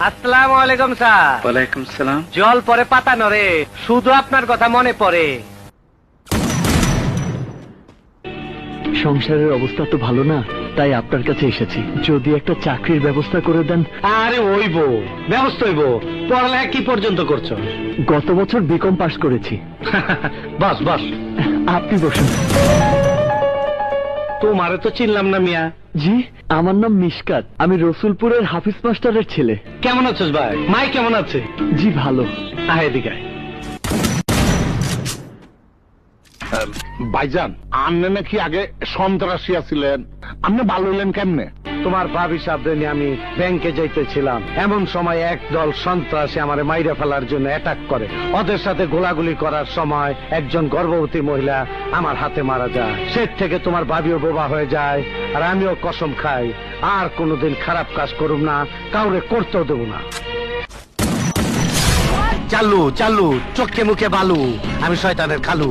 আসসালামু আলাইকুম স্যার। ওয়ালাইকুম সালাম। জল পরে পাতা নড়ে, শুধু আপনার কথা মনে পড়ে। সংসারের অবস্থা তো ভালো না, তাই আপনার কাছে এসেছি। যদি একটা চাকরির ব্যবস্থা করে দেন। আরে হইব, ব্যবস্থা হইব। পড়ালেখা কি পর্যন্ত করছো? গত বছর বিকম পাশ করেছি। বস বস, আপনি বসুন। তোমারে তো চিনলাম না মিয়া। জি, আমার নাম মিশকাত, আমি রসুলপুরের হাফিজ মাস্টারের ছেলে। কেমন আছিস ভাই? মাই কেমন আছে? জি ভালো। আয় এদিকে আয়। ভাইজান, আপনি নাকি আগে সন্ত্রাসী ছিলেন, আপনি ভালো হইলেন কেমনে? তোমার ভাবি সাবধানে নিয়ে আমি ব্যাংকে যাইতেছিলাম, এমন সময় একদল সন্ত্রাসী আমারে মাইরা ফেলার জন্য অ্যাটাক করে। ওদের সাথে গোলাগুলি করার সময় একজন গর্ভবতী মহিলা আমার হাতে মারা যায়। সে থেকে তোমার ভাবিও বোবা হয়ে যায়, আর আমিও কসম খাই আর কোনোদিন খারাপ কাজ করুম না, কাউরে করতেও দেব না। চালু চালু, চোখে মুখে বালু, আমি শয়তানের খালু।